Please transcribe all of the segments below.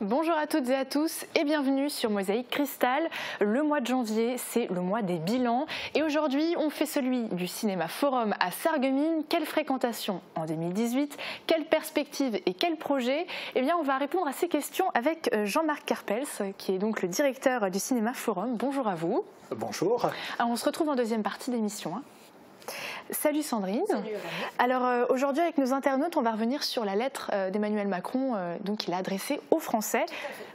Bonjour à toutes et à tous et bienvenue sur Mosaïque Cristal. Le mois de janvier, c'est le mois des bilans et aujourd'hui on fait celui du Cinéma Forum à Sarreguemines. Quelle fréquentation en 2018? Quelles perspectives et quels projets? Eh bien on va répondre à ces questions avec Jean-Marc Carpels qui est donc le directeur du Cinéma Forum. Bonjour à vous. Bonjour. Alors, on se retrouve en deuxième partie d'émission. Salut Sandrine. Salut. Alors aujourd'hui avec nos internautes on va revenir sur la lettre d'Emmanuel Macron donc qu'il a adressée aux Français.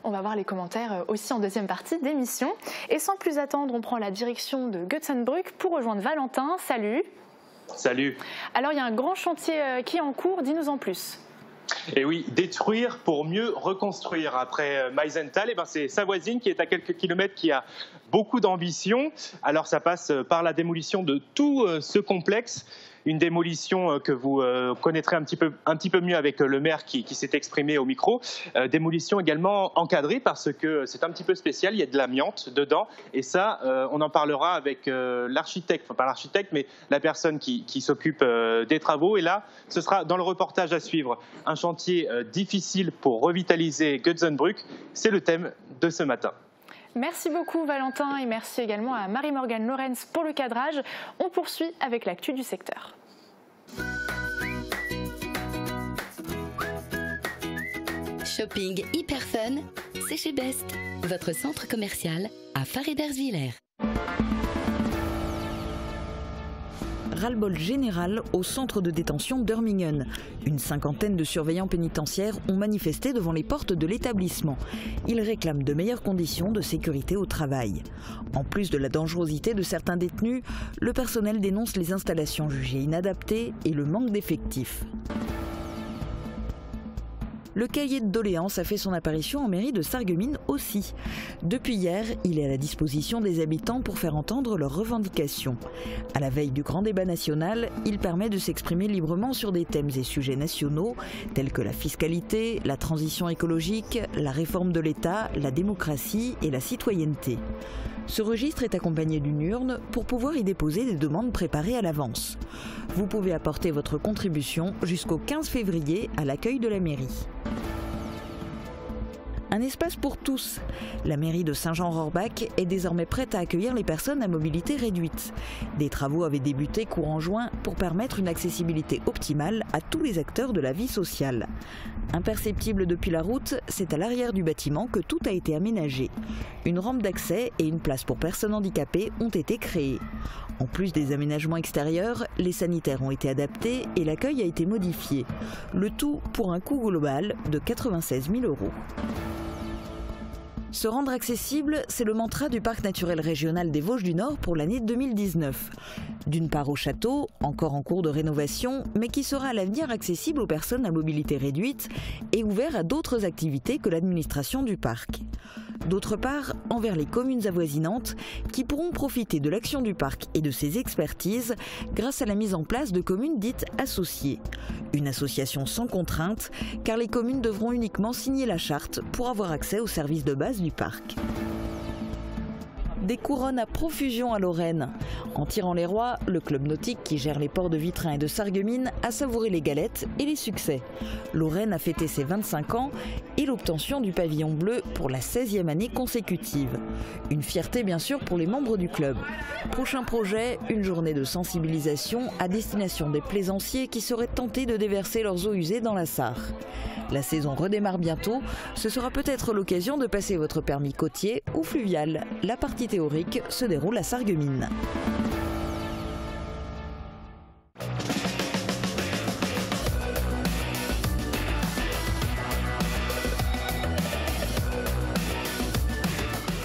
On va voir les commentaires aussi en deuxième partie d'émission. Et sans plus attendre on prend la direction de Götzenbrück pour rejoindre Valentin. Salut. Salut. Alors il y a un grand chantier qui est en cours, dis-nous en plus. Et oui, détruire pour mieux reconstruire. Après Meisenthal, c'est sa voisine qui est à quelques kilomètres qui a beaucoup d'ambition. Alors ça passe par la démolition de tout ce complexe. Une démolition que vous connaîtrez un petit peu mieux avec le maire qui s'est exprimé au micro. Démolition également encadrée parce que c'est un petit peu spécial, il y a de l'amiante dedans. Et ça, on en parlera avec l'architecte, enfin pas l'architecte, mais la personne qui s'occupe des travaux. Et là, ce sera dans le reportage à suivre. Un chantier difficile pour revitaliser Götzenbrück, c'est le thème de ce matin. Merci beaucoup Valentin et merci également à Marie-Morgane Lorenz pour le cadrage. On poursuit avec l'actu du secteur. Shopping hyper fun, c'est chez Best, votre centre commercial à Faredersviller. Ras-le-bol général au centre de détention d'Urmingen. Une cinquantaine de surveillants pénitentiaires ont manifesté devant les portes de l'établissement. Ils réclament de meilleures conditions de sécurité au travail. En plus de la dangerosité de certains détenus, le personnel dénonce les installations jugées inadaptées et le manque d'effectifs. Le cahier de doléances a fait son apparition en mairie de Sarreguemines aussi. Depuis hier, il est à la disposition des habitants pour faire entendre leurs revendications. À la veille du grand débat national, il permet de s'exprimer librement sur des thèmes et sujets nationaux tels que la fiscalité, la transition écologique, la réforme de l'État, la démocratie et la citoyenneté. Ce registre est accompagné d'une urne pour pouvoir y déposer des demandes préparées à l'avance. Vous pouvez apporter votre contribution jusqu'au 15 février à l'accueil de la mairie. Un espace pour tous. La mairie de Saint-Jean-Rohrbach est désormais prête à accueillir les personnes à mobilité réduite. Des travaux avaient débuté courant juin pour permettre une accessibilité optimale à tous les acteurs de la vie sociale. Imperceptible depuis la route, c'est à l'arrière du bâtiment que tout a été aménagé. Une rampe d'accès et une place pour personnes handicapées ont été créées. En plus des aménagements extérieurs, les sanitaires ont été adaptés et l'accueil a été modifié. Le tout pour un coût global de 96 000 €. Se rendre accessible, c'est le mantra du parc naturel régional des Vosges du Nord pour l'année 2019. D'une part au château, encore en cours de rénovation, mais qui sera à l'avenir accessible aux personnes à mobilité réduite et ouvert à d'autres activités que l'administration du parc. D'autre part, envers les communes avoisinantes qui pourront profiter de l'action du parc et de ses expertises grâce à la mise en place de communes dites associées. Une association sans contrainte, car les communes devront uniquement signer la charte pour avoir accès aux services de base du parc. Des couronnes à profusion à Lorraine. En Tirant-les-Rois, le club nautique qui gère les ports de Vitrain et de Sarreguemines a savouré les galettes et les succès. Lorraine a fêté ses 25 ans et l'obtention du pavillon bleu pour la 16e année consécutive. Une fierté bien sûr pour les membres du club. Prochain projet, une journée de sensibilisation à destination des plaisanciers qui seraient tentés de déverser leurs eaux usées dans la Sarre. La saison redémarre bientôt, ce sera peut-être l'occasion de passer votre permis côtier ou fluvial. La partie théorique se déroule à Sarreguemines.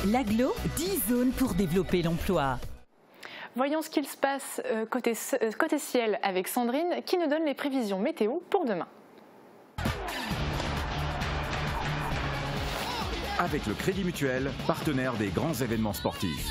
L'Agglo, 10 zones pour développer l'emploi. Voyons ce qu'il se passe côté ciel avec Sandrine qui nous donne les prévisions météo pour demain. Avec le Crédit Mutuel, partenaire des grands événements sportifs.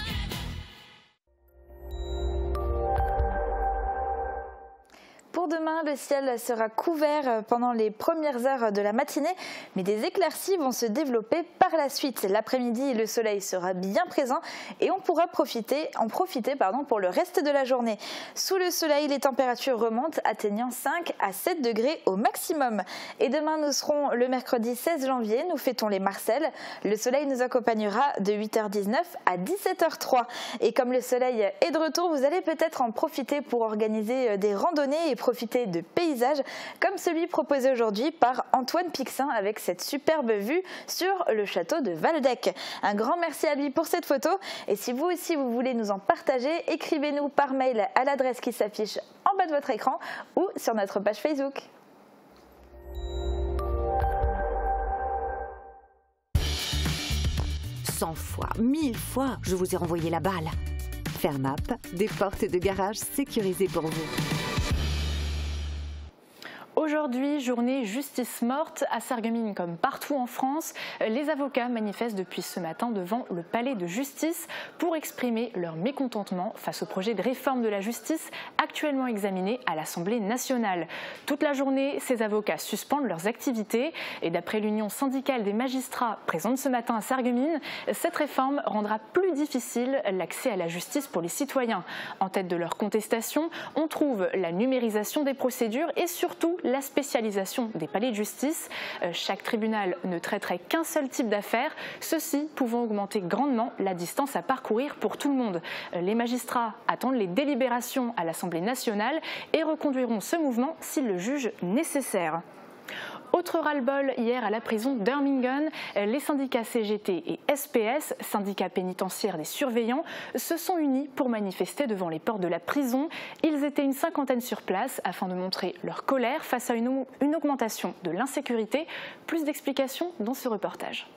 Pour demain, le ciel sera couvert pendant les premières heures de la matinée, mais des éclaircies vont se développer par la suite. L'après-midi, le soleil sera bien présent et on pourra en profiter pour le reste de la journée. Sous le soleil, les températures remontent, atteignant 5 à 7 degrés au maximum. Et demain, nous serons le mercredi 16 janvier, nous fêtons les Marcelles. Le soleil nous accompagnera de 8h19 à 17h03. Et comme le soleil est de retour, vous allez peut-être en profiter pour organiser des randonnées et profiter de paysages comme celui proposé aujourd'hui par Antoine Pixin avec cette superbe vue sur le château de Waldeck. Un grand merci à lui pour cette photo et si vous aussi vous voulez nous en partager, écrivez-nous par mail à l'adresse qui s'affiche en bas de votre écran ou sur notre page Facebook. Cent fois, 1000 fois, je vous ai renvoyé la balle. Fermap, des portes de garage sécurisées pour vous. Aujourd'hui, journée justice morte à Sarreguemines comme partout en France. Les avocats manifestent depuis ce matin devant le palais de justice pour exprimer leur mécontentement face au projet de réforme de la justice actuellement examiné à l'Assemblée nationale. Toute la journée, ces avocats suspendent leurs activités et d'après l'Union syndicale des magistrats présente ce matin à Sarreguemines, cette réforme rendra plus difficile l'accès à la justice pour les citoyens. En tête de leur contestation, on trouve la numérisation des procédures et surtout la spécialisation des palais de justice. Chaque tribunal ne traiterait qu'un seul type d'affaires, ceci pouvant augmenter grandement la distance à parcourir pour tout le monde. Les magistrats attendent les délibérations à l'Assemblée nationale et reconduiront ce mouvement s'ils le jugent nécessaire. Autre ras-le-bol hier à la prison d'Irmingen, les syndicats CGT et SPS, syndicats pénitentiaires des surveillants, se sont unis pour manifester devant les portes de la prison. Ils étaient une cinquantaine sur place afin de montrer leur colère face à une augmentation de l'insécurité. Plus d'explications dans ce reportage.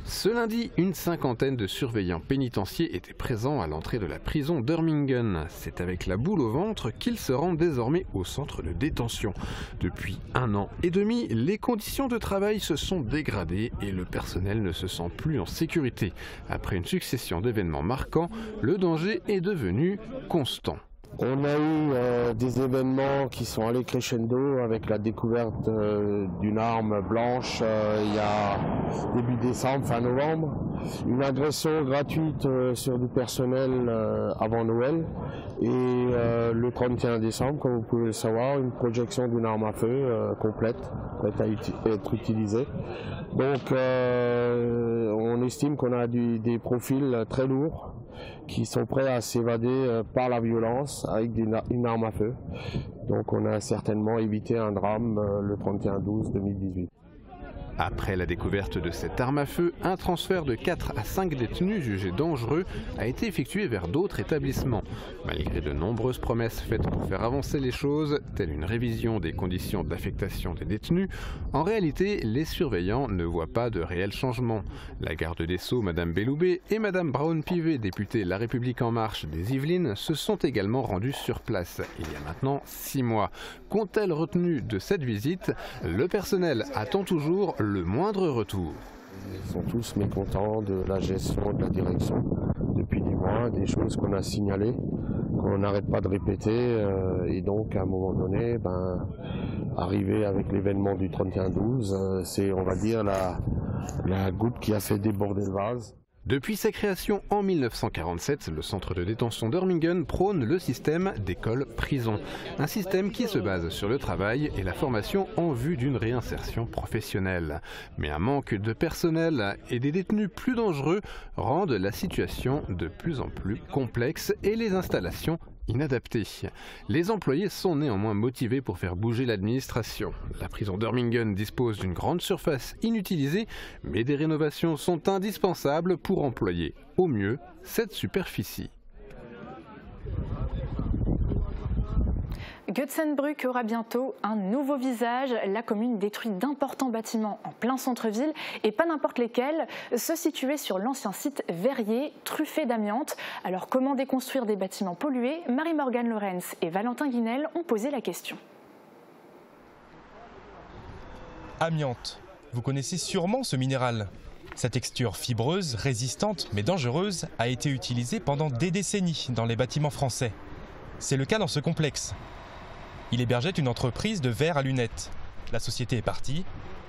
Ce lundi, une cinquantaine de surveillants pénitentiaires étaient présents à l'entrée de la prison d'Irmingen. C'est avec la boule au ventre qu'ils se rendent désormais au centre de détention. Depuis 1 an et demi, les conditions de travail se sont dégradées et le personnel ne se sent plus en sécurité. Après une succession d'événements marquants, le danger est devenu constant. On a eu des événements qui sont allés crescendo avec la découverte d'une arme blanche il y a début décembre, fin novembre. Une agression gratuite sur du personnel avant Noël. Et le 31 décembre, comme vous pouvez le savoir, une projection d'une arme à feu complète, prête à être utilisée. Donc on estime qu'on a des profils très lourds qui sont prêts à s'évader par la violence avec une arme à feu. Donc on a certainement évité un drame le 31/12/2018. Après la découverte de cette arme à feu, un transfert de 4 à 5 détenus jugés dangereux a été effectué vers d'autres établissements. Malgré de nombreuses promesses faites pour faire avancer les choses, telle une révision des conditions d'affectation des détenus, en réalité, les surveillants ne voient pas de réel changement. La garde des Sceaux, Madame Belloubet, et Madame Braun-Pivet, députée La République En Marche des Yvelines, se sont également rendues sur place il y a maintenant 6 mois. Qu'ont-elles retenu de cette visite? Le personnel attend toujours le moindre retour. Ils sont tous mécontents de la gestion de la direction depuis des mois, des choses qu'on a signalées, qu'on n'arrête pas de répéter et donc à un moment donné, arriver avec l'événement du 31/12, c'est on va dire la goutte qui a fait déborder le vase. Depuis sa création en 1947, le centre de détention d'Irmingen prône le système d'école-prison. Un système qui se base sur le travail et la formation en vue d'une réinsertion professionnelle. Mais un manque de personnel et des détenus plus dangereux rendent la situation de plus en plus complexe et les installations inadaptés. Les employés sont néanmoins motivés pour faire bouger l'administration. La prison d'Irmingen dispose d'une grande surface inutilisée, mais des rénovations sont indispensables pour employer au mieux cette superficie. Götzenbrück aura bientôt un nouveau visage. La commune détruit d'importants bâtiments en plein centre-ville et pas n'importe lesquels, se situaient sur l'ancien site verrier truffé d'amiante. Alors comment déconstruire des bâtiments pollués? Marie-Morgane Lorenz et Valentin Guinel ont posé la question. Amiante. Vous connaissez sûrement ce minéral. Sa texture fibreuse, résistante mais dangereuse a été utilisée pendant des décennies dans les bâtiments français. C'est le cas dans ce complexe. Il hébergeait une entreprise de verre à lunettes. La société est partie,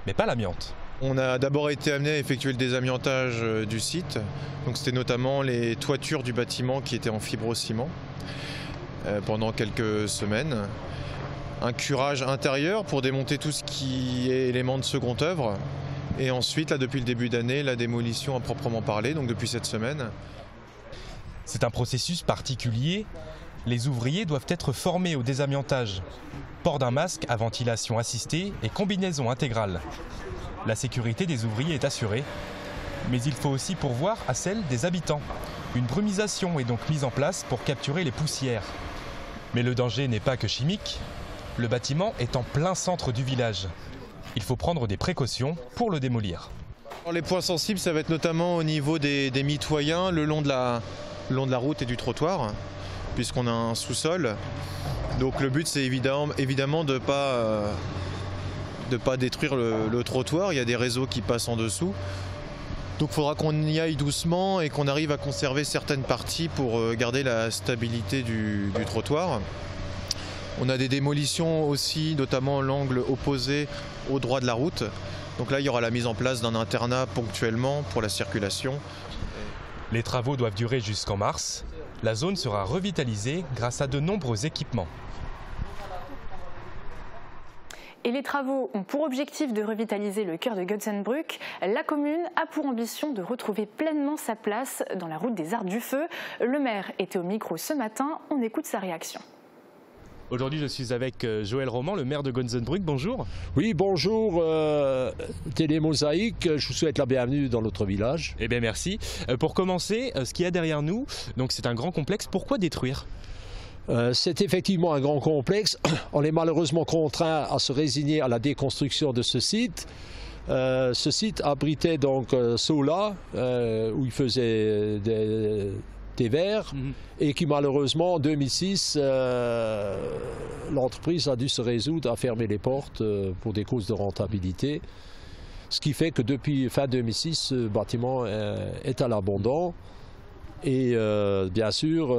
mais pas l'amiante. On a d'abord été amené à effectuer le désamiantage du site. Donc c'était notamment les toitures du bâtiment qui étaient en fibrociment pendant quelques semaines. Un curage intérieur pour démonter tout ce qui est élément de seconde œuvre. Et ensuite, là, depuis le début d'année, la démolition à proprement parler, donc depuis cette semaine. C'est un processus particulier. Les ouvriers doivent être formés au désamiantage. Port d'un masque à ventilation assistée et combinaison intégrale. La sécurité des ouvriers est assurée, mais il faut aussi pourvoir à celle des habitants. Une brumisation est donc mise en place pour capturer les poussières. Mais le danger n'est pas que chimique. Le bâtiment est en plein centre du village. Il faut prendre des précautions pour le démolir. Alors, les points sensibles, ça va être notamment au niveau des mitoyens, le long de la route et du trottoir, puisqu'on a un sous-sol. Donc le but, c'est évidemment de ne pas détruire le trottoir. Il y a des réseaux qui passent en dessous. Donc il faudra qu'on y aille doucement et qu'on arrive à conserver certaines parties pour garder la stabilité du trottoir. On a des démolitions aussi, notamment l'angle opposé au droit de la route. Donc là, il y aura la mise en place d'un internat ponctuellement pour la circulation. Les travaux doivent durer jusqu'en mars. La zone sera revitalisée grâce à de nombreux équipements. Et les travaux ont pour objectif de revitaliser le cœur de Götzenbrück. La commune a pour ambition de retrouver pleinement sa place dans la route des Arts du Feu. Le maire était au micro ce matin, on écoute sa réaction. Aujourd'hui, je suis avec Joël Roman, le maire de Götzenbrück. Bonjour. Oui, bonjour Télé Mosaïque. Je vous souhaite la bienvenue dans notre village. Eh bien, merci. Pour commencer, ce qu'il y a derrière nous, donc c'est un grand complexe. Pourquoi détruire ? C'est effectivement un grand complexe. On est malheureusement contraint à se résigner à la déconstruction de ce site. Ce site abritait donc Sola, où il faisait des verres, et qui malheureusement en 2006, l'entreprise a dû se résoudre à fermer les portes pour des causes de rentabilité. Ce qui fait que depuis fin 2006, ce bâtiment est à l'abandon. Et bien sûr,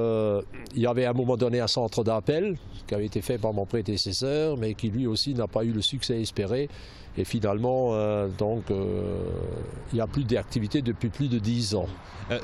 il y avait à un moment donné un centre d'appel qui avait été fait par mon prédécesseur, mais qui lui aussi n'a pas eu le succès espéré. Et finalement, il n'y a plus d'activité depuis plus de 10 ans.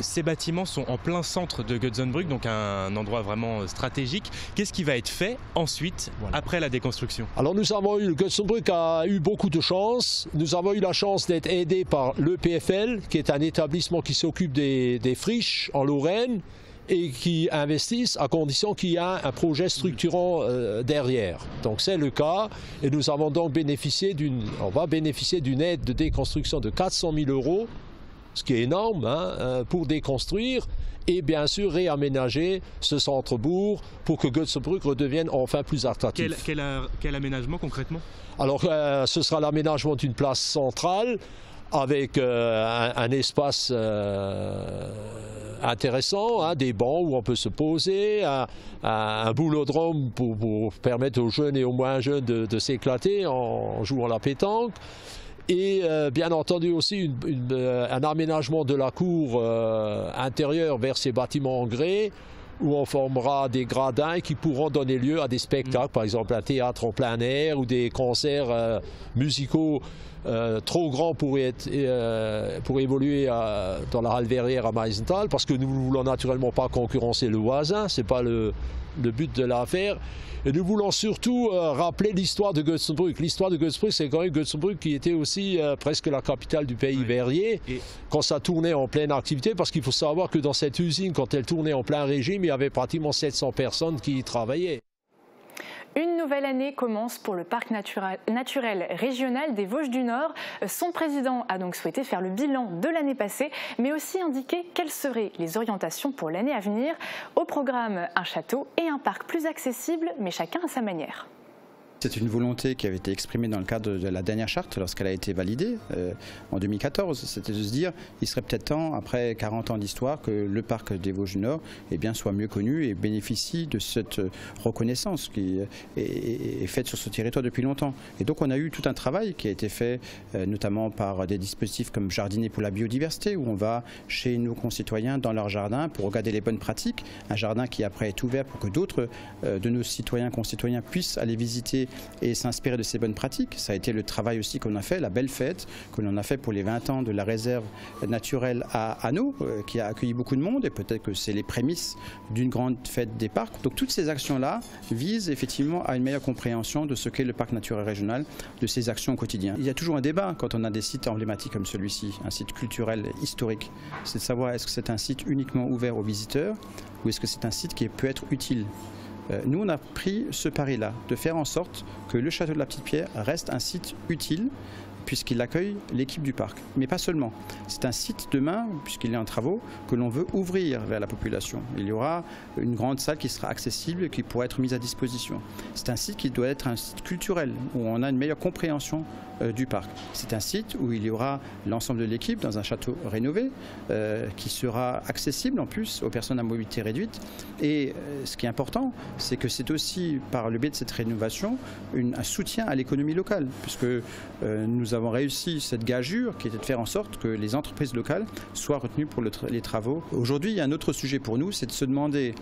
Ces bâtiments sont en plein centre de Götzenbrück, donc un endroit vraiment stratégique. Qu'est-ce qui va être fait ensuite, après la déconstruction ? Alors Götzenbrück a eu beaucoup de chance. Nous avons eu la chance d'être aidés par l'EPFL, qui est un établissement qui s'occupe des friches en Lorraine et qui investissent à condition qu'il y ait un projet structurant derrière. Donc c'est le cas et nous avons donc on va bénéficier d'une aide de déconstruction de 400 000 €, ce qui est énorme pour déconstruire et bien sûr réaménager ce centre-bourg pour que Götzenbrück redevienne enfin plus attractif. Quel aménagement concrètement ? Alors ce sera l'aménagement d'une place centrale avec un espace intéressant, des bancs où on peut se poser, un boulodrome pour permettre aux jeunes et aux moins jeunes de s'éclater en jouant à la pétanque. Et bien entendu aussi un aménagement de la cour intérieure vers ces bâtiments en grès où on formera des gradins qui pourront donner lieu à des spectacles, par exemple un théâtre en plein air ou des concerts musicaux trop grands pour évoluer dans la halle verrière à Meisenthal, parce que nous ne voulons naturellement pas concurrencer le voisin, ce n'est pas le but de l'affaire. Et nous voulons surtout rappeler l'histoire de Götzenbrück. L'histoire de Götzenbrück, c'est quand même Götzenbrück qui était aussi presque la capitale du pays verrier, quand ça tournait en pleine activité, parce qu'il faut savoir que dans cette usine, quand elle tournait en plein régime, il y avait pratiquement 700 personnes qui y travaillaient. Une nouvelle année commence pour le parc naturel régional des Vosges du Nord. Son président a donc souhaité faire le bilan de l'année passée, mais aussi indiquer quelles seraient les orientations pour l'année à venir. Au programme, un château et un parc plus accessibles, mais chacun à sa manière. C'est une volonté qui avait été exprimée dans le cadre de la dernière charte lorsqu'elle a été validée en 2014. C'était de se dire qu'il serait peut-être temps, après 40 ans d'histoire, que le parc des Vosges du Nord soit mieux connu et bénéficie de cette reconnaissance qui est faite sur ce territoire depuis longtemps. Et donc on a eu tout un travail qui a été fait notamment par des dispositifs comme Jardiner pour la biodiversité, où on va chez nos concitoyens dans leur jardin pour regarder les bonnes pratiques. Un jardin qui après est ouvert pour que d'autres de nos concitoyens puissent aller visiter et s'inspirer de ces bonnes pratiques. Ça a été le travail aussi qu'on a fait, la belle fête que l'on a fait pour les 20 ans de la réserve naturelle à Hanau, qui a accueilli beaucoup de monde, et peut-être que c'est les prémices d'une grande fête des parcs. Donc toutes ces actions-là visent effectivement à une meilleure compréhension de ce qu'est le parc naturel régional, de ses actions au quotidien. Il y a toujours un débat quand on a des sites emblématiques comme celui-ci, un site culturel historique. C'est de savoir est-ce que c'est un site uniquement ouvert aux visiteurs ou est-ce que c'est un site qui peut être utile. Nous, on a pris ce pari-là, de faire en sorte que le château de la Petite Pierre reste un site utile puisqu'il accueille l'équipe du parc. Mais pas seulement. C'est un site demain, puisqu'il est en travaux, que l'on veut ouvrir vers la population. Il y aura une grande salle qui sera accessible et qui pourra être mise à disposition. C'est un site qui doit être un site culturel, où on a une meilleure compréhension du parc. C'est un site où il y aura l'ensemble de l'équipe dans un château rénové, qui sera accessible en plus aux personnes à mobilité réduite. Et ce qui est important, c'est que c'est aussi, par le biais de cette rénovation, un soutien à l'économie locale, puisque nous avons réussi cette gageure qui était de faire en sorte que les entreprises locales soient retenues pour les travaux. Aujourd'hui, il y a un autre sujet pour nous, c'est de se demander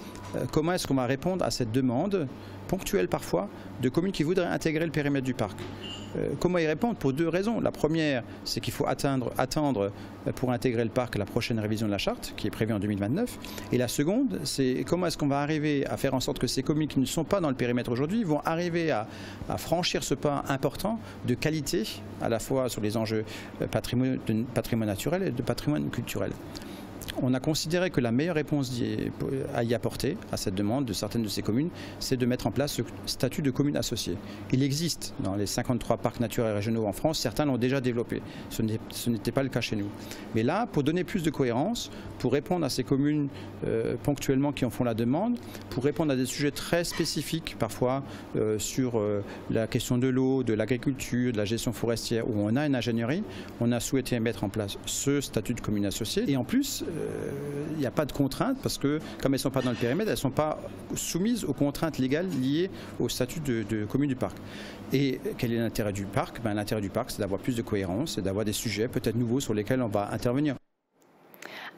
comment est-ce qu'on va répondre à cette demande ponctuelle parfois de communes qui voudraient intégrer le périmètre du parc. Comment y répondre? Pour deux raisons. La première, c'est qu'il faut attendre pour intégrer le parc la prochaine révision de la charte qui est prévue en 2029. Et la seconde, c'est comment est-ce qu'on va arriver à faire en sorte que ces communes qui ne sont pas dans le périmètre aujourd'hui vont arriver à franchir ce pas important de qualité, à la fois sur les enjeux de patrimoine naturel et de patrimoine culturel. On a considéré que la meilleure réponse à y apporter à cette demande de certaines de ces communes, c'est de mettre en place ce statut de commune associée. Il existe dans les 53 parcs naturels régionaux en France, certains l'ont déjà développé. Ce n'était pas le cas chez nous. Mais là, pour donner plus de cohérence, pour répondre à ces communes ponctuellement qui en font la demande, pour répondre à des sujets très spécifiques, parfois sur la question de l'eau, de l'agriculture, de la gestion forestière, où on a une ingénierie, on a souhaité mettre en place ce statut de commune associée. Et en plus, il n'y a pas de contraintes parce que comme elles ne sont pas dans le périmètre, elles ne sont pas soumises aux contraintes légales liées au statut de commune du parc. Et quel est l'intérêt du parc? L'intérêt du parc, c'est d'avoir plus de cohérence et d'avoir des sujets peut-être nouveaux sur lesquels on va intervenir.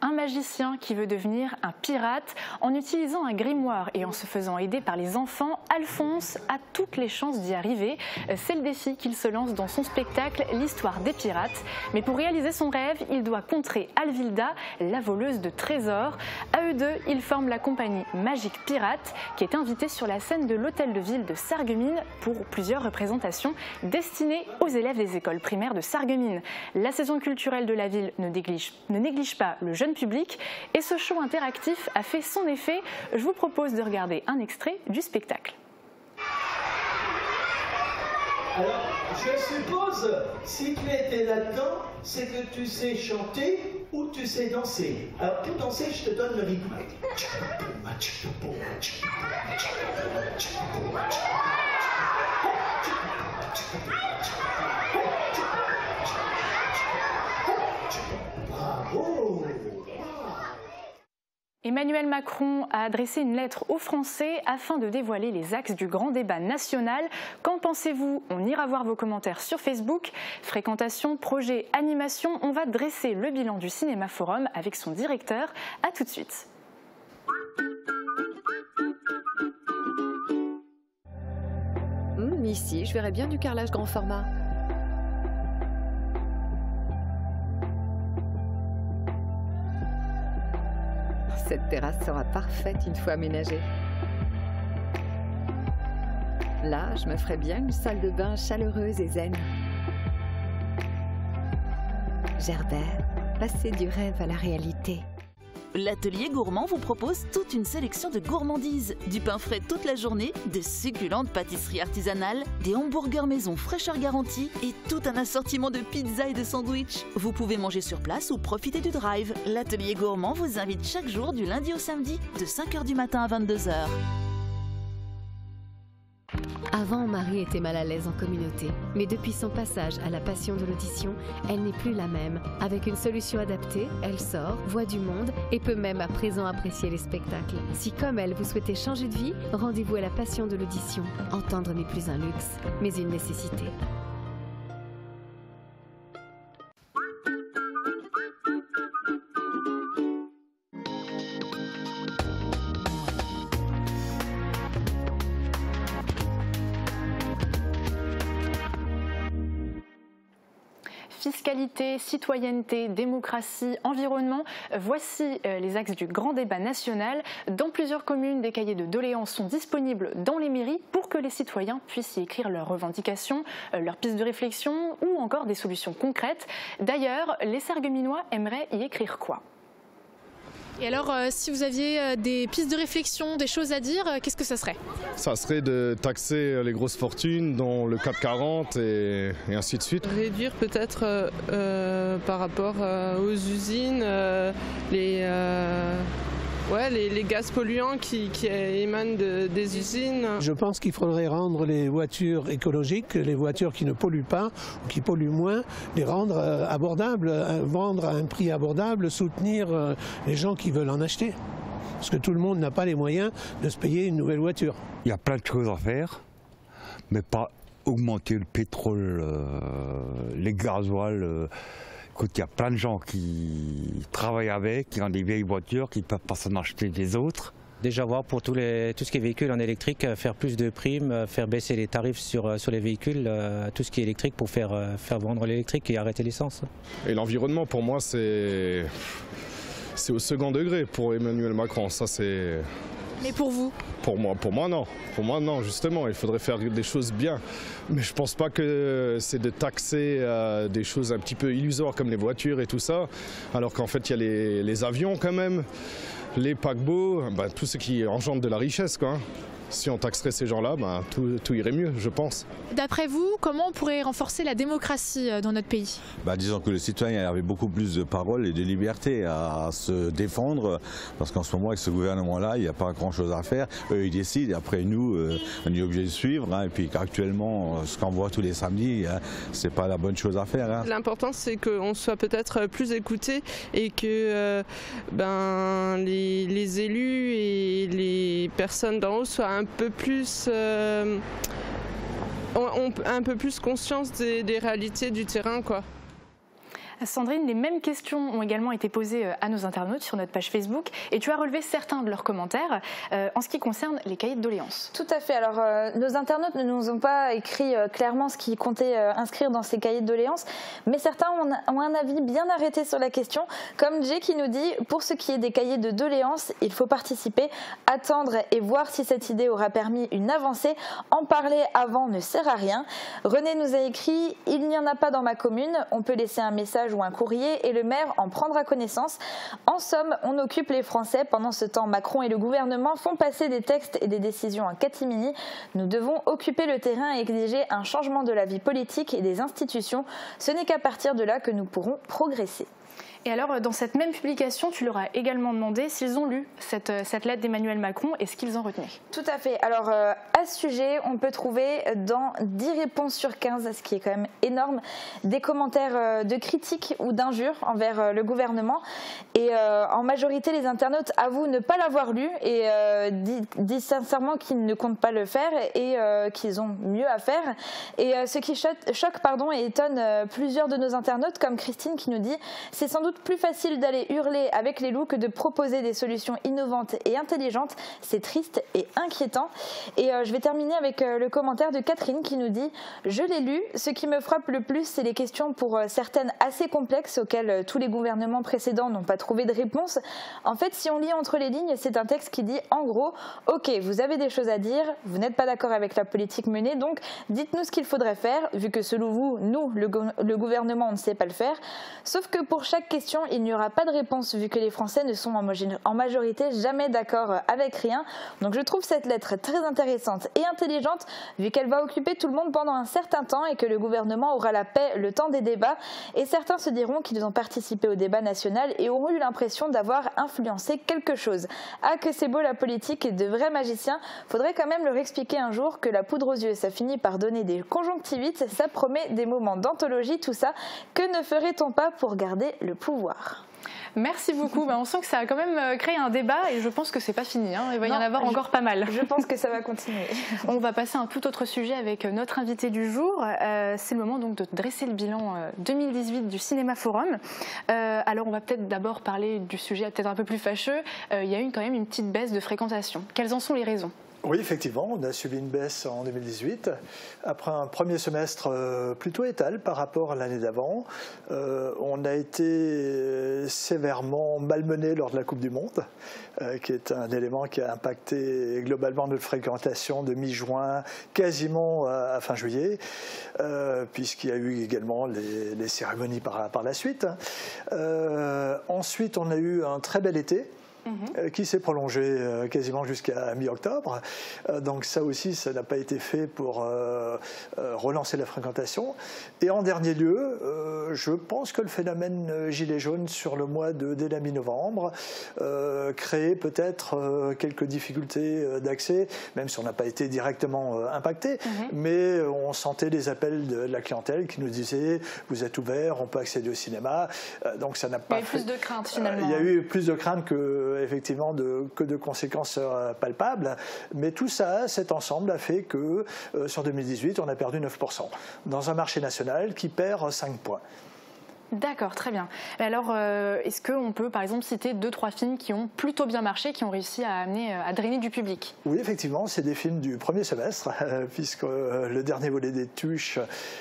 Un magicien qui veut devenir un pirate en utilisant un grimoire et en se faisant aider par les enfants, Alphonse a toutes les chances d'y arriver. C'est le défi qu'il se lance dans son spectacle L'histoire des pirates. Mais pour réaliser son rêve, il doit contrer Alvilda, la voleuse de trésors. À eux deux, ils forment la compagnie Magique Pirate qui est invitée sur la scène de l'hôtel de ville de Sarreguemines pour plusieurs représentations destinées aux élèves des écoles primaires de Sarreguemines. La saison culturelle de la ville ne néglige pas le jeune public et ce show interactif a fait son effet. Je vous propose de regarder un extrait du spectacle. Alors, je suppose, si tu étais là-dedans, c'est que tu sais chanter ou tu sais danser. Alors, pour danser, je te donne le rythme. Bravo! Emmanuel Macron a adressé une lettre aux Français afin de dévoiler les axes du grand débat national. Qu'en pensez-vous? On ira voir vos commentaires sur Facebook. Fréquentation, projet, animation, on va dresser le bilan du Cinéma Forum avec son directeur. A tout de suite. Ici, je verrais bien du carrelage grand format. Cette terrasse sera parfaite une fois aménagée. Là, je me ferais bien une salle de bain chaleureuse et zen. Gerbert, passer du rêve à la réalité. L'atelier gourmand vous propose toute une sélection de gourmandises, du pain frais toute la journée, de succulentes pâtisseries artisanales, des hamburgers maison fraîcheur garantie et tout un assortiment de pizzas et de sandwichs. Vous pouvez manger sur place ou profiter du drive. L'atelier gourmand vous invite chaque jour du lundi au samedi de 5h du matin à 22h. Avant, Marie était mal à l'aise en communauté, mais depuis son passage à la passion de l'audition, elle n'est plus la même. Avec une solution adaptée, elle sort, voit du monde et peut même à présent apprécier les spectacles. Si comme elle, vous souhaitez changer de vie, rendez-vous à la passion de l'audition. Entendre n'est plus un luxe, mais une nécessité. Fiscalité, citoyenneté, démocratie, environnement, voici les axes du grand débat national. Dans plusieurs communes, des cahiers de doléances sont disponibles dans les mairies pour que les citoyens puissent y écrire leurs revendications, leurs pistes de réflexion ou encore des solutions concrètes. D'ailleurs, les Sarregueminois aimeraient y écrire quoi ? Et alors, si vous aviez des pistes de réflexion, des choses à dire, qu'est-ce que ça serait ? Ça serait de taxer les grosses fortunes, dont le CAC 40 et ainsi de suite. Réduire peut-être par rapport aux usines, les gaz polluants qui émanent des usines. Je pense qu'il faudrait rendre les voitures écologiques, les voitures qui ne polluent pas, ou qui polluent moins, les rendre abordables, vendre à un prix abordable, soutenir les gens qui veulent en acheter. Parce que tout le monde n'a pas les moyens de se payer une nouvelle voiture. Il y a plein de choses à faire, mais pas augmenter le pétrole, les gasoils. Écoute, il y a plein de gens qui travaillent avec, qui ont des vieilles voitures, qui ne peuvent pas s'en acheter des autres. Déjà voir pour tout ce qui est véhicule en électrique, faire plus de primes, faire baisser les tarifs sur les véhicules, tout ce qui est électrique pour faire vendre l'électrique et arrêter l'essence. Et l'environnement, pour moi, c'est au second degré pour Emmanuel Macron. Ça, c'est... Mais pour vous ? Pour moi, non. Pour moi, non, justement. Il faudrait faire des choses bien. Mais je ne pense pas que c'est de taxer des choses un petit peu illusoires comme les voitures et tout ça. Alors qu'en fait, il y a les avions quand même, les paquebots, tout ce qui engendre de la richesse, quoi. Si on taxerait ces gens-là, tout irait mieux, je pense. D'après vous, comment on pourrait renforcer la démocratie dans notre pays ? Disons que les citoyens avaient beaucoup plus de paroles et de liberté à se défendre, parce qu'en ce moment, avec ce gouvernement-là, il n'y a pas grand-chose à faire. Eux, ils décident, et après nous, on est obligé de suivre. Et puis actuellement, ce qu'on voit tous les samedis, c'est pas la bonne chose à faire. L'important, c'est qu'on soit peut-être plus écoutés et que les élus et les personnes d'en haut soient un peu plus ont un peu plus conscience des réalités du terrain, quoi. Sandrine, les mêmes questions ont également été posées à nos internautes sur notre page Facebook et tu as relevé certains de leurs commentaires en ce qui concerne les cahiers de doléances. Tout à fait. Alors, nos internautes ne nous ont pas écrit clairement ce qu'ils comptaient inscrire dans ces cahiers de doléances, mais certains ont un avis bien arrêté sur la question, comme Jay qui nous dit « Pour ce qui est des cahiers de doléances, il faut participer, attendre et voir si cette idée aura permis une avancée. En parler avant ne sert à rien. » René nous a écrit « Il n'y en a pas dans ma commune, on peut laisser un message ou un courrier et le maire en prendra connaissance. En somme, on occupe les Français. Pendant ce temps, Macron et le gouvernement font passer des textes et des décisions en catimini. Nous devons occuper le terrain et exiger un changement de la vie politique et des institutions. Ce n'est qu'à partir de là que nous pourrons progresser. » Et alors, dans cette même publication, tu leur as également demandé s'ils ont lu cette lettre d'Emmanuel Macron et ce qu'ils en retenaient. Tout à fait. Alors, à ce sujet, on peut trouver dans 10 réponses sur 15, ce qui est quand même énorme, des commentaires de critiques ou d'injures envers le gouvernement. Et en majorité, les internautes avouent ne pas l'avoir lu et disent sincèrement qu'ils ne comptent pas le faire et qu'ils ont mieux à faire. Et ce qui choque et étonne plusieurs de nos internautes, comme Christine qui nous dit « C'est sans doute plus facile d'aller hurler avec les loups que de proposer des solutions innovantes et intelligentes. C'est triste et inquiétant. » Et je vais terminer avec le commentaire de Catherine qui nous dit « Je l'ai lu. Ce qui me frappe le plus, c'est les questions pour certaines assez complexes auxquelles tous les gouvernements précédents n'ont pas trouvé de réponse. En fait, si on lit entre les lignes, c'est un texte qui dit en gros « Ok, vous avez des choses à dire, vous n'êtes pas d'accord avec la politique menée, donc dites-nous ce qu'il faudrait faire, vu que selon vous, nous, le gouvernement, on ne sait pas le faire. Sauf que pour chaque question question, il n'y aura pas de réponse vu que les Français ne sont en majorité jamais d'accord avec rien. Donc je trouve cette lettre très intéressante et intelligente vu qu'elle va occuper tout le monde pendant un certain temps et que le gouvernement aura la paix le temps des débats. Et certains se diront qu'ils ont participé au débat national et auront eu l'impression d'avoir influencé quelque chose. Ah que c'est beau la politique et de vrais magiciens. Faudrait quand même leur expliquer un jour que la poudre aux yeux ça finit par donner des conjonctivites, ça promet des moments d'anthologie, tout ça. Que ne ferait-on pas pour garder le pouvoir ? Merci beaucoup. On sent que ça a quand même créé un débat et je pense que c'est pas fini. Il va y en avoir encore pas mal. Je pense que ça va continuer. On va passer à un tout autre sujet avec notre invité du jour. C'est le moment donc de dresser le bilan 2018 du Cinéma Forum. Alors on va peut-être d'abord parler du sujet peut-être un peu plus fâcheux. Il y a eu quand même une petite baisse de fréquentation. Quelles en sont les raisons ? Oui, effectivement, on a subi une baisse en 2018, après un premier semestre plutôt étal par rapport à l'année d'avant. On a été sévèrement malmené lors de la Coupe du Monde, qui est un élément qui a impacté globalement notre fréquentation de mi-juin, quasiment à fin juillet, puisqu'il y a eu également les cérémonies par la suite. Ensuite, on a eu un très bel été, qui s'est prolongé quasiment jusqu'à mi-octobre. Donc ça aussi, ça n'a pas été fait pour relancer la fréquentation. Et en dernier lieu, je pense que le phénomène gilet jaune sur le mois dès la mi-novembre créait peut-être quelques difficultés d'accès, même si on n'a pas été directement impacté, mais on sentait les appels de la clientèle qui nous disaient « vous êtes ouverts, on peut accéder au cinéma ». Donc ça n'a pas fait... Il y a eu plus de crainte finalement. Il y a eu plus de crainte que de conséquences palpables, mais tout ça, cet ensemble a fait que sur 2018, on a perdu 9%, dans un marché national qui perd 5 points. D'accord, très bien. Alors, est-ce qu'on peut par exemple citer 2-3 films qui ont plutôt bien marché, qui ont réussi à drainer du public ? Oui, effectivement, c'est des films du premier semestre, puisque le dernier volet des Tuches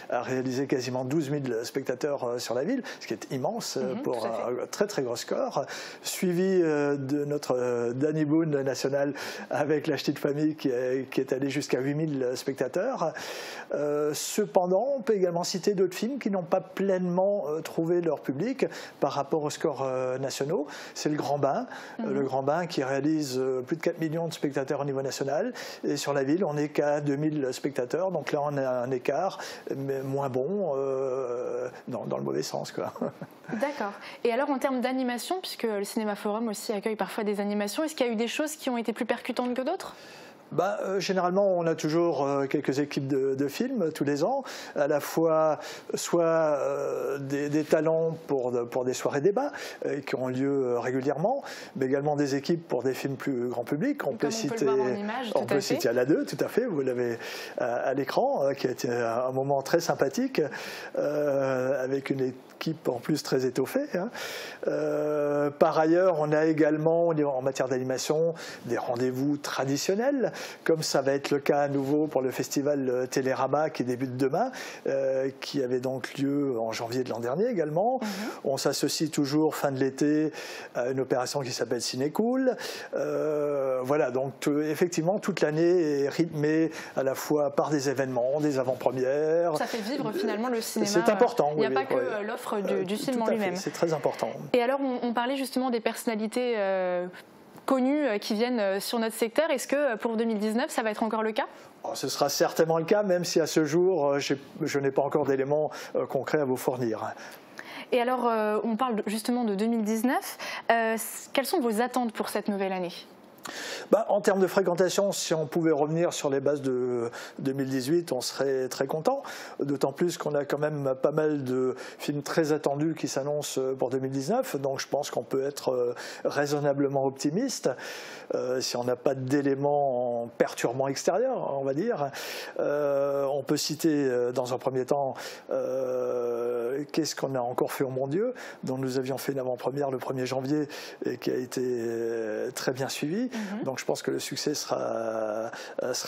a réalisé quasiment 12 000 spectateurs sur la ville, ce qui est immense pour un très très gros score, suivi de notre Danny Boone national avec La Ch'tite Famille qui est allé jusqu'à 8 000 spectateurs. Cependant, on peut également citer d'autres films qui n'ont pas pleinement trouvé leur public par rapport aux scores nationaux. C'est Le Grand Bain, Le Grand Bain qui réalise plus de 4 millions de spectateurs au niveau national, et sur la ville on n'est qu'à 2000 spectateurs, donc là on a un écart, mais moins bon, dans le mauvais sens, quoi. D'accord. Et alors en termes d'animation, puisque le Cinéma Forum aussi accueille parfois des animations, est-ce qu'il y a eu des choses qui ont été plus percutantes que d'autres ? Généralement, on a toujours quelques équipes de films tous les ans, à la fois soit des talents pour des soirées débats qui ont lieu régulièrement, mais également des équipes pour des films plus grand public. On peut citer à la 2, tout à fait, vous l'avez à l'écran, qui a été un moment très sympathique, avec une équipe en plus très étoffée. Par ailleurs, on a également, en matière d'animation, des rendez-vous traditionnels, comme ça va être le cas à nouveau pour le festival Télérama qui débute demain, qui avait donc lieu en janvier de l'an dernier également. On s'associe toujours fin de l'été à une opération qui s'appelle Cinécool. Voilà, donc effectivement toute l'année est rythmée à la fois par des événements, des avant-premières. Ça fait vivre finalement le cinéma. C'est important. Il n'y a pas que l'offre du film en lui-même. C'est très important. Et alors on parlait justement des personnalités connus qui viennent sur notre secteur. Est-ce que pour 2019, ça va être encore le cas ? Ce sera certainement le cas, même si à ce jour, je n'ai pas encore d'éléments concrets à vous fournir. Et alors, on parle justement de 2019. Quelles sont vos attentes pour cette nouvelle année ? En termes de fréquentation, si on pouvait revenir sur les bases de 2018, on serait très content. D'autant plus qu'on a quand même pas mal de films très attendus qui s'annoncent pour 2019. Donc je pense qu'on peut être raisonnablement optimiste. Si on n'a pas d'éléments perturbants extérieurs, on va dire. On peut citer dans un premier temps Qu'est-ce qu'on a encore fait au Mon Dieu, dont nous avions fait une avant-première le 1er janvier et qui a été très bien suivi. Donc je pense que le succès sera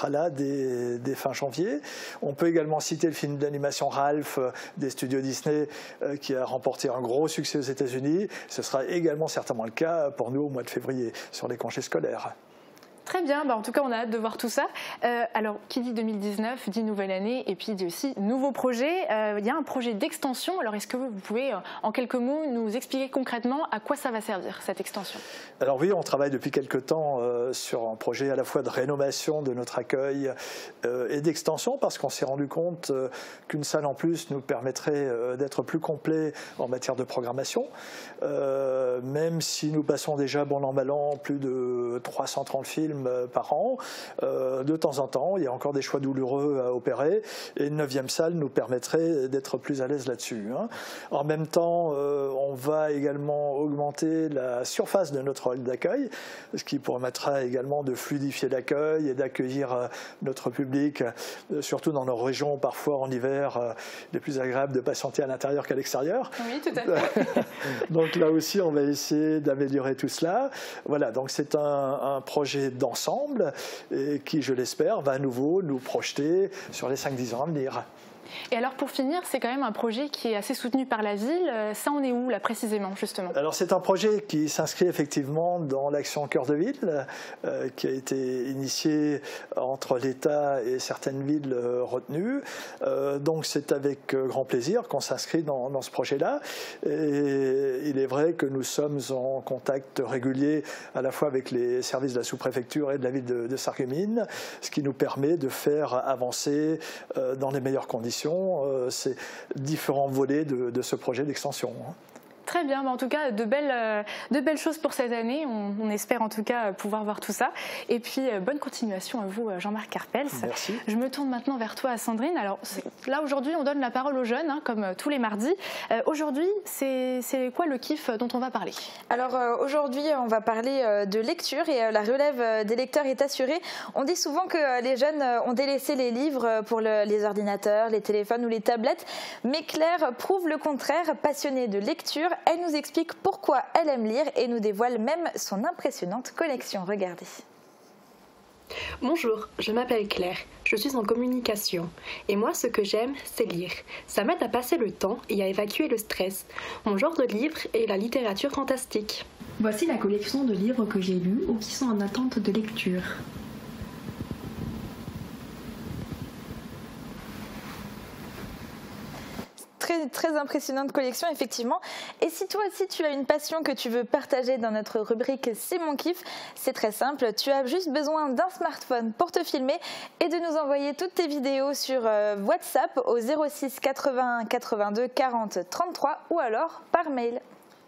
là dès fin janvier. On peut également citer le film d'animation Ralph des studios Disney qui a remporté un gros succès aux États-Unis. Ce sera également certainement le cas pour nous au mois de février sur les congés scolaires. Très bien, en tout cas on a hâte de voir tout ça. Alors qui dit 2019 dit nouvelle année et puis dit aussi nouveau projet. Il y a un projet d'extension, alors est-ce que vous pouvez en quelques mots nous expliquer concrètement à quoi ça va servir cette extension? Alors oui, on travaille depuis quelque temps sur un projet à la fois de rénovation de notre accueil et d'extension parce qu'on s'est rendu compte qu'une salle en plus nous permettrait d'être plus complet en matière de programmation. Même si nous passons déjà bon an mal an plus de 330 films par an, de temps en temps il y a encore des choix douloureux à opérer et une 9e salle nous permettrait d'être plus à l'aise là-dessus. En même temps, on va également augmenter la surface de notre hall d'accueil, ce qui permettra également de fluidifier l'accueil et d'accueillir notre public, surtout dans nos régions où parfois en hiver il est plus agréable de patienter à l'intérieur qu'à l'extérieur. Oui, tout à fait. Donc là aussi on va essayer d'améliorer tout cela. Voilà, donc c'est un projet d'ensemble et qui, je l'espère, va à nouveau nous projeter sur les 5-10 ans à venir. Et alors pour finir, c'est quand même un projet qui est assez soutenu par la ville. Ça en est où là précisément justement? Alors c'est un projet qui s'inscrit effectivement dans l'action Cœur de Ville qui a été initiée entre l'État et certaines villes retenues. Donc c'est avec grand plaisir qu'on s'inscrit dans ce projet-là. Et il est vrai que nous sommes en contact régulier à la fois avec les services de la sous-préfecture et de la ville de Sarreguemines, ce qui nous permet de faire avancer dans les meilleures conditions ces différents volets de ce projet d'extension. Très bien, en tout cas de belles choses pour cette année, on espère en tout cas pouvoir voir tout ça. Et puis bonne continuation à vous Jean-Marc Carpels. Merci. Je me tourne maintenant vers toi Sandrine. Alors là aujourd'hui on donne la parole aux jeunes comme tous les mardis. Aujourd'hui c'est quoi le kiff dont on va parler? Alors aujourd'hui on va parler de lecture et la relève des lecteurs est assurée. On dit souvent que les jeunes ont délaissé les livres pour les ordinateurs, les téléphones ou les tablettes, mais Claire prouve le contraire, passionnée de lecture. Elle nous explique pourquoi elle aime lire et nous dévoile même son impressionnante collection. Regardez. Bonjour, je m'appelle Claire, je suis en communication et moi ce que j'aime c'est lire. Ça m'aide à passer le temps et à évacuer le stress. Mon genre de livre est la littérature fantastique. Voici la collection de livres que j'ai lus ou qui sont en attente de lecture. Très impressionnante collection effectivement. Et si toi aussi tu as une passion que tu veux partager dans notre rubrique C'est mon kiff, c'est très simple, tu as juste besoin d'un smartphone pour te filmer et de nous envoyer toutes tes vidéos sur WhatsApp au 06 81 82 40 33 ou alors par mail.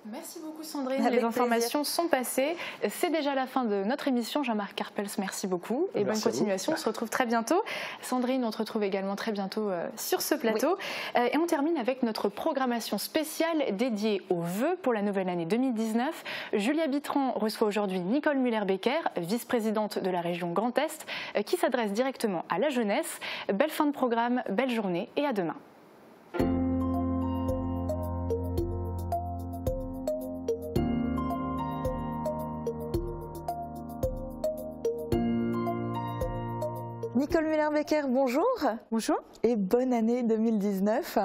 Merci beaucoup Sandrine, les informations sont passées. C'est déjà la fin de notre émission. Jean-Marc Carpels, merci beaucoup et bonne continuation. On se retrouve très bientôt. Sandrine, on te retrouve également très bientôt sur ce plateau. Oui. Et on termine avec notre programmation spéciale dédiée aux vœux pour la nouvelle année 2019. Julia Bitran reçoit aujourd'hui Nicole Müller-Becker, vice-présidente de la région Grand Est, qui s'adresse directement à la jeunesse. Belle fin de programme, belle journée et à demain. Nicole Müller-Becker, bonjour. Bonjour. Et bonne année 2019.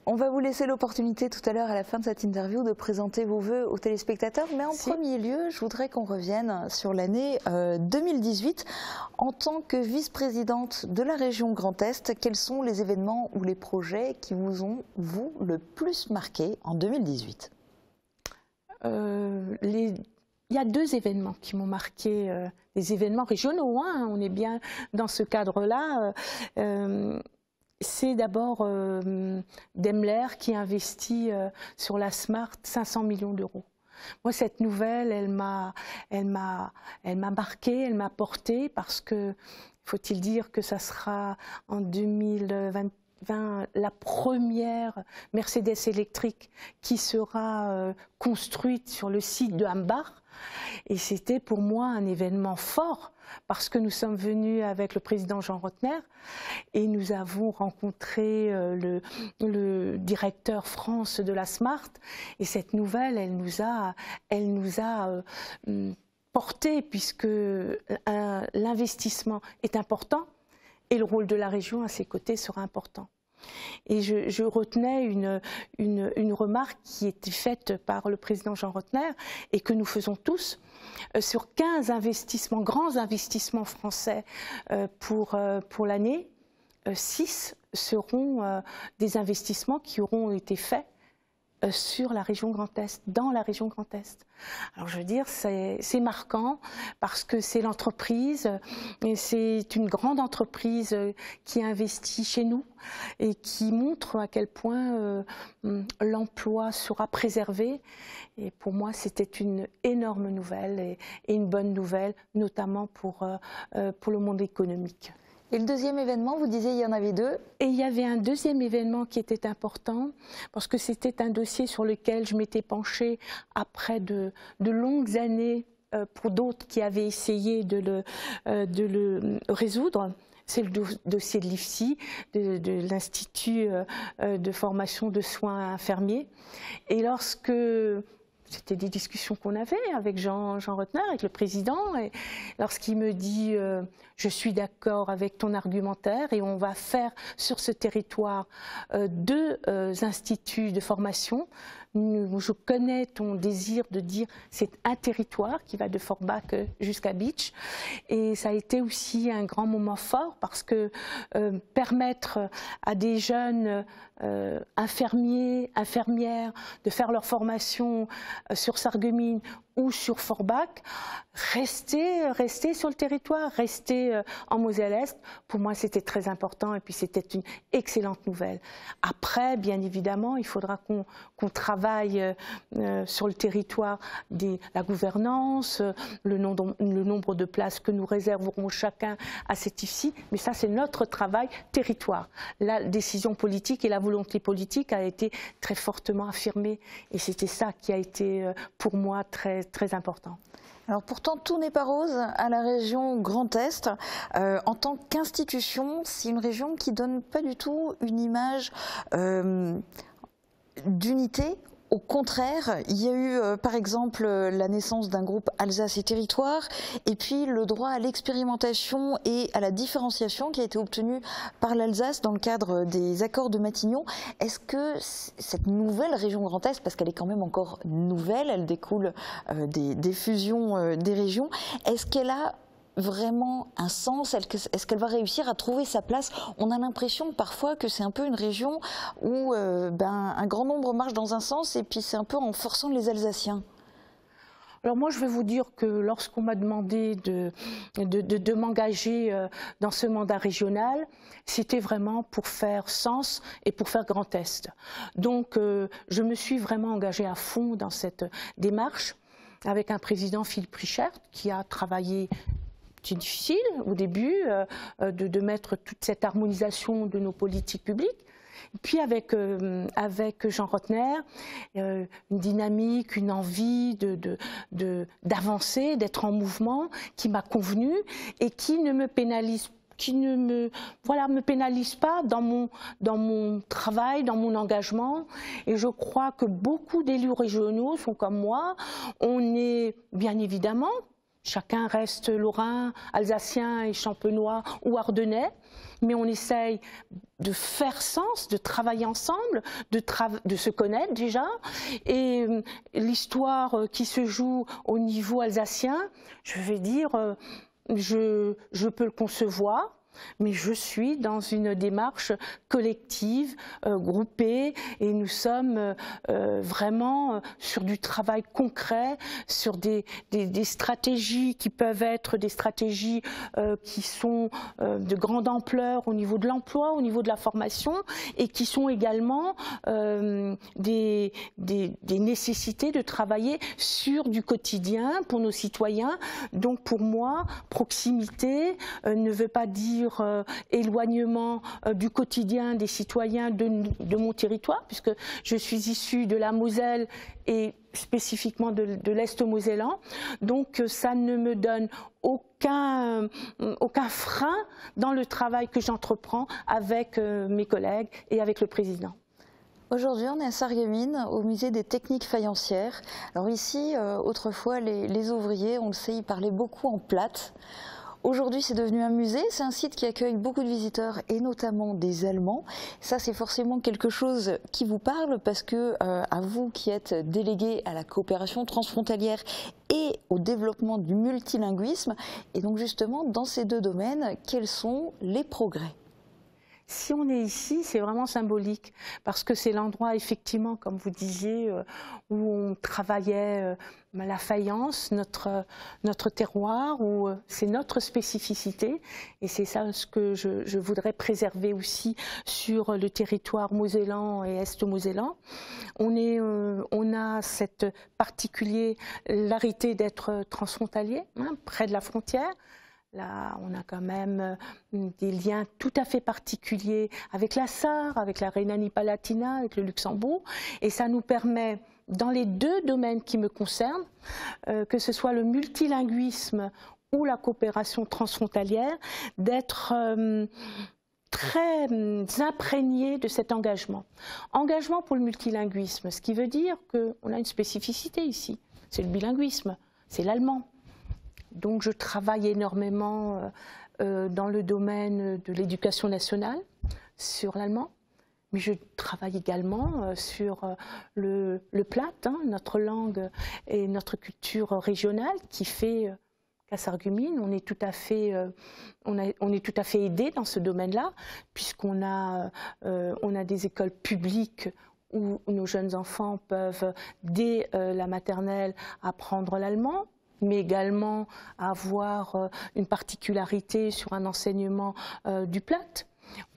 On va vous laisser l'opportunité tout à l'heure à la fin de cette interview de présenter vos vœux aux téléspectateurs. Mais en premier lieu, je voudrais qu'on revienne sur l'année 2018. En tant que vice-présidente de la région Grand Est, quels sont les événements ou les projets qui vous ont, vous, le plus marqué en 2018 ? Il y a deux événements qui m'ont marqué, des événements régionaux, hein, on est bien dans ce cadre-là. C'est d'abord Daimler qui investit sur la Smart 500 millions d'euros. Moi, cette nouvelle, elle m'a marquée, elle m'a portée parce que, faut-il dire que ça sera en 2020 la première Mercedes électrique qui sera construite sur le site de Hambach. Et c'était pour moi un événement fort parce que nous sommes venus avec le président Jean Rotner et nous avons rencontré le directeur France de la Smart. Et cette nouvelle, elle nous a porté puisque l'investissement est important et le rôle de la région à ses côtés sera important. Et je retenais une remarque qui était faite par le président Jean Rotner et que nous faisons tous. Sur 15 investissements, grands investissements français pour l'année, 6 seront des investissements qui auront été faits sur la région Grand Est, dans la région Grand Est. Alors je veux dire, c'est marquant parce que c'est l'entreprise, et c'est une grande entreprise qui investit chez nous et qui montre à quel point l'emploi sera préservé. Et pour moi, c'était une énorme nouvelle et une bonne nouvelle, notamment pour le monde économique. Et le deuxième événement, vous disiez il y en avait 2. Et il y avait un deuxième événement qui était important, parce que c'était un dossier sur lequel je m'étais penchée après de longues années pour d'autres qui avaient essayé de le résoudre. C'est le dossier de l'IFSI, de l'Institut de formation de soins infirmiers. Et lorsque... C'était des discussions qu'on avait avec Jean Rotner, avec le président, et lorsqu'il me dit je suis d'accord avec ton argumentaire et on va faire sur ce territoire 2 instituts de formation. Je connais ton désir de dire c'est un territoire qui va de Forbach jusqu'à Bitche, et ça a été aussi un grand moment fort parce que permettre à des jeunes infirmiers, infirmières de faire leur formation sur Sarreguemines ou sur Forbach, rester sur le territoire, rester en Moselle-Est, pour moi c'était très important et puis c'était une excellente nouvelle. Après, bien évidemment, il faudra qu'on travaille sur le territoire la gouvernance, le nombre de places que nous réserverons chacun à cet IFSI, mais ça c'est notre travail territoire. La décision politique et la volonté politique a été très fortement affirmée et c'était ça qui a été pour moi très important. Alors pourtant, tout n'est pas rose à la région Grand Est. En tant qu'institution, c'est une région qui donne pas du tout une image d'unité. Au contraire, il y a eu par exemple la naissance d'un groupe Alsace et Territoire et puis le droit à l'expérimentation et à la différenciation qui a été obtenu par l'Alsace dans le cadre des accords de Matignon. Est-ce que cette nouvelle région Grand Est, parce qu'elle est quand même encore nouvelle, elle découle des fusions des régions, est-ce qu'elle a vraiment un sens? Est-ce qu'elle va réussir à trouver sa place? On a l'impression parfois que c'est un peu une région où un grand nombre marche dans un sens et puis c'est un peu en forçant les Alsaciens. Alors moi je vais vous dire que lorsqu'on m'a demandé de m'engager dans ce mandat régional, c'était vraiment pour faire Sens et pour faire Grand Est. Donc je me suis vraiment engagée à fond dans cette démarche avec un président, Philippe Richert, qui a travaillé. C'est difficile au début de mettre toute cette harmonisation de nos politiques publiques. Puis avec Jean Rotner, une dynamique, une envie d'avancer, d'être en mouvement qui m'a convenu et qui ne me pénalise me pénalise pas dans mon travail, dans mon engagement. Et je crois que beaucoup d'élus régionaux sont comme moi. On est bien évidemment, chacun reste lorrain, alsacien et champenois ou ardennais, mais on essaye de faire sens, de travailler ensemble, de se connaître déjà. Et l'histoire qui se joue au niveau alsacien, je vais dire, je peux le concevoir. Mais je suis dans une démarche collective, groupée, et nous sommes vraiment sur du travail concret, sur des stratégies qui peuvent être des stratégies qui sont de grande ampleur au niveau de l'emploi, au niveau de la formation, et qui sont également des nécessités de travailler sur du quotidien pour nos citoyens. Donc pour moi, proximité ne veut pas dire éloignement du quotidien des citoyens de mon territoire, puisque je suis issue de la Moselle et spécifiquement de l'Est mosellan. Donc ça ne me donne aucun frein dans le travail que j'entreprends avec mes collègues et avec le président. Aujourd'hui, on est à Sarreguemines, au musée des techniques faïencières. Alors ici, autrefois, les ouvriers, on le sait, ils parlaient beaucoup en plate. Aujourd'hui, c'est devenu un musée. C'est un site qui accueille beaucoup de visiteurs et notamment des Allemands. Ça, c'est forcément quelque chose qui vous parle parce que, à vous qui êtes délégué à la coopération transfrontalière et au développement du multilinguisme, et donc justement, dans ces deux domaines, quels sont les progrès ? Si on est ici, c'est vraiment symbolique, parce que c'est l'endroit, effectivement, comme vous disiez, où on travaillait la faïence, notre terroir, où c'est notre spécificité, et c'est ça ce que je voudrais préserver aussi sur le territoire mosellan et est-mosellan. On a cette particularité d'être transfrontalier, près de la frontière. Là, on a quand même des liens tout à fait particuliers avec la Sarre, avec la Rhénanie-Palatinat, avec le Luxembourg. Et ça nous permet, dans les deux domaines qui me concernent, que ce soit le multilinguisme ou la coopération transfrontalière, d'être très imprégné de cet engagement. Engagement pour le multilinguisme, ce qui veut dire qu'on a une spécificité ici. C'est le bilinguisme, c'est l'allemand. Donc je travaille énormément dans le domaine de l'éducation nationale sur l'allemand, mais je travaille également sur le platte, notre langue et notre culture régionale, qui fait qu'à Sarreguemines, on est tout à fait aidé dans ce domaine-là, puisqu'on a des écoles publiques où nos jeunes enfants peuvent, dès la maternelle, apprendre l'allemand, mais également avoir une particularité sur un enseignement du platte.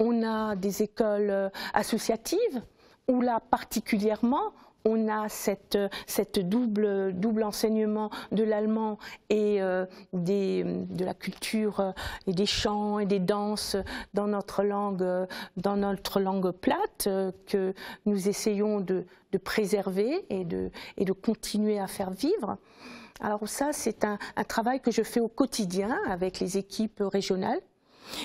On a des écoles associatives où là particulièrement on a cette double enseignement de l'allemand et de la culture et des chants et des danses dans notre langue plate que nous essayons de préserver et de continuer à faire vivre. Alors ça, c'est un travail que je fais au quotidien avec les équipes régionales.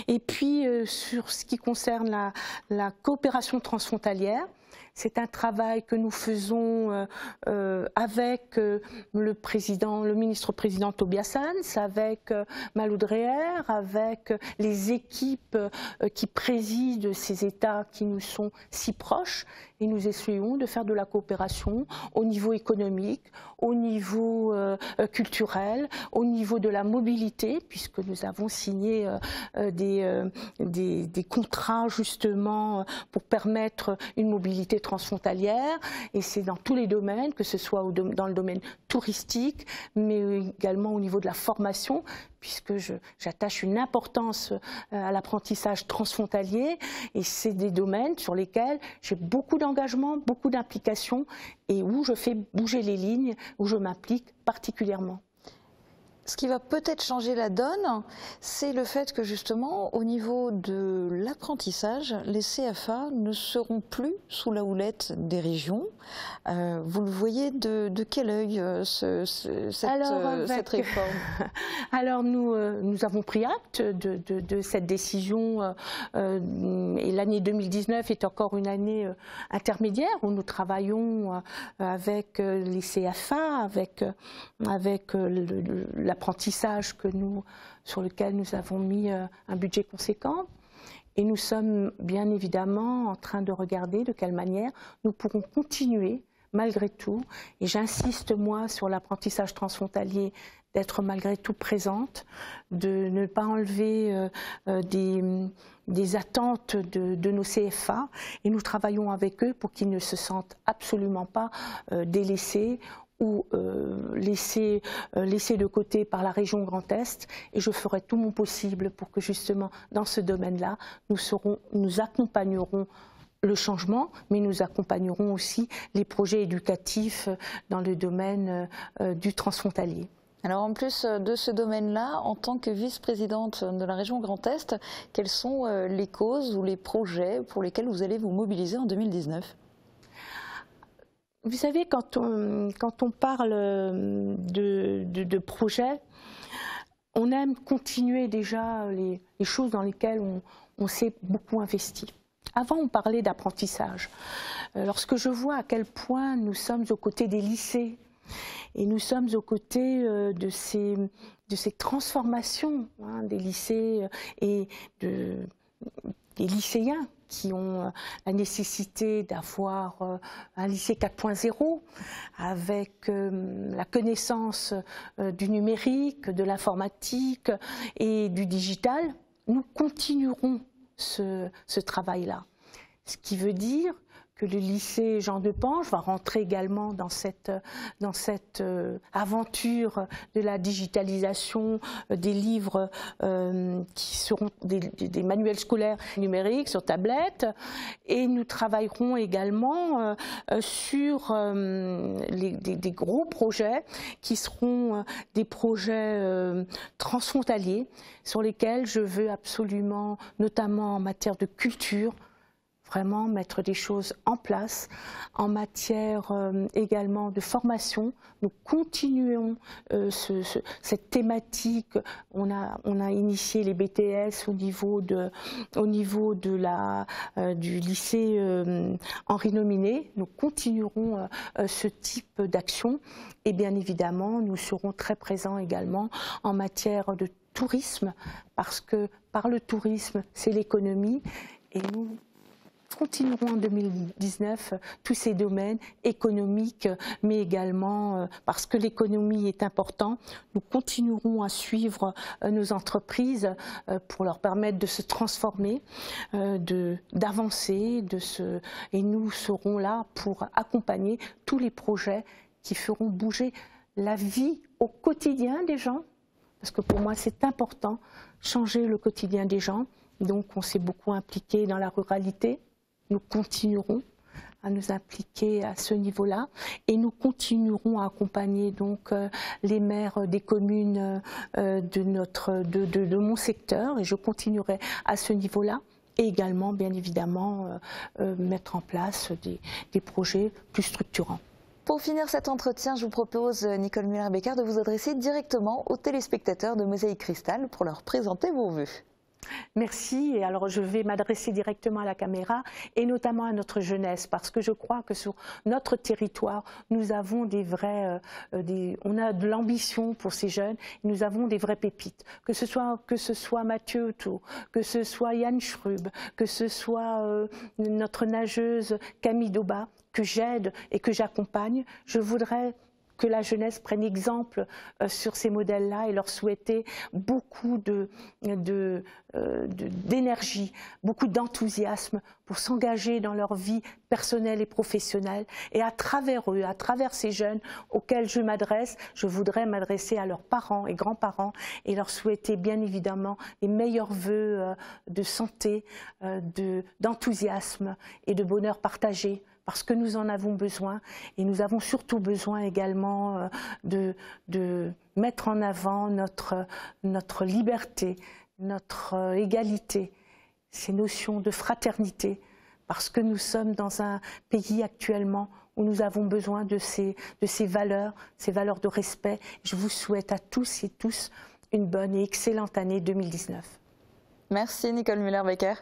Et puis, sur ce qui concerne la coopération transfrontalière, c'est un travail que nous faisons avec le ministre-président Tobias Hans, avec Malou Dreher, avec les équipes qui président ces États qui nous sont si proches. Et nous essayons de faire de la coopération au niveau économique, au niveau culturel, au niveau de la mobilité, puisque nous avons signé des contrats justement pour permettre une mobilité transfrontalière. Et c'est dans tous les domaines, que ce soit dans le domaine touristique, mais également au niveau de la formation, puisque j'attache une importance à l'apprentissage transfrontalier, et c'est des domaines sur lesquels j'ai beaucoup d'engagement, beaucoup d'implication, et où je fais bouger les lignes, où je m'implique particulièrement. Ce qui va peut-être changer la donne, c'est le fait que justement, au niveau de l'apprentissage, les CFA ne seront plus sous la houlette des régions. Vous le voyez de quel œil cette réforme? Alors nous avons pris acte de cette décision et l'année 2019 est encore une année intermédiaire où nous travaillons avec les CFA, avec l'apprentissage sur lequel nous avons mis un budget conséquent. Et nous sommes bien évidemment en train de regarder de quelle manière nous pourrons continuer malgré tout, et j'insiste moi sur l'apprentissage transfrontalier, d'être malgré tout présente, de ne pas enlever des attentes de nos CFA, et nous travaillons avec eux pour qu'ils ne se sentent absolument pas délaissés ou laissés de côté par la région Grand Est, et je ferai tout mon possible pour que justement dans ce domaine-là, nous accompagnerons le changement, mais nous accompagnerons aussi les projets éducatifs dans le domaine du transfrontalier. Alors en plus de ce domaine-là, en tant que vice-présidente de la région Grand Est, quelles sont les causes ou les projets pour lesquels vous allez vous mobiliser en 2019 ? Vous savez, quand on parle de projets, on aime continuer déjà les choses dans lesquelles on s'est beaucoup investi. Avant, on parlait d'apprentissage. Lorsque je vois à quel point nous sommes aux côtés des lycées Et nous sommes aux côtés de ces transformations des lycées et des lycéens qui ont la nécessité d'avoir un lycée 4.0 avec la connaissance du numérique, de l'informatique et du digital. Nous continuerons ce travail-là. Ce qui veut dire que le lycée Jean Depange va rentrer également dans cette aventure de la digitalisation des livres qui seront des manuels scolaires numériques sur tablette, et nous travaillerons également sur des gros projets qui seront des projets transfrontaliers sur lesquels je veux absolument, notamment en matière de culture, vraiment mettre des choses en place. En matière également de formation, nous continuons cette thématique. On a initié les BTS au niveau du lycée Henri Nominé. Nous continuerons ce type d'action, et bien évidemment nous serons très présents également en matière de tourisme, parce que par le tourisme c'est l'économie, et nous continuerons en 2019 tous ces domaines économiques, mais également parce que l'économie est importante, nous continuerons à suivre nos entreprises pour leur permettre de se transformer, d'avancer, et nous serons là pour accompagner tous les projets qui feront bouger la vie au quotidien des gens, parce que pour moi c'est important, changer le quotidien des gens. Donc on s'est beaucoup impliqué dans la ruralité. Nous continuerons à nous impliquer à ce niveau-là, et nous continuerons à accompagner donc les maires des communes de mon secteur, et je continuerai à ce niveau-là, et également bien évidemment mettre en place des projets plus structurants. Pour finir cet entretien, je vous propose, Nicole Muller-Becker, de vous adresser directement aux téléspectateurs de Mosaïque Cristal pour leur présenter vos vœux. Merci. Et alors je vais m'adresser directement à la caméra, et notamment à notre jeunesse, parce que je crois que sur notre territoire, nous avons on a de l'ambition pour ces jeunes, nous avons des vraies pépites. Que ce soit Mathieu Otto, que ce soit Yann Schrub, que ce soit notre nageuse Camille Dauba, que j'aide et que j'accompagne. Je voudrais que la jeunesse prenne exemple sur ces modèles-là et leur souhaiter beaucoup d'énergie, beaucoup d'enthousiasme pour s'engager dans leur vie personnelle et professionnelle. Et à travers eux, à travers ces jeunes auxquels je m'adresse, je voudrais m'adresser à leurs parents et grands-parents et leur souhaiter bien évidemment les meilleurs vœux de santé, d'enthousiasme et de bonheur partagé, parce que nous en avons besoin, et nous avons surtout besoin également de mettre en avant notre liberté, notre égalité, ces notions de fraternité, parce que nous sommes dans un pays actuellement où nous avons besoin de ces valeurs de respect. Je vous souhaite à tous et tous une bonne et excellente année 2019. Merci Nicole Muller-Becker.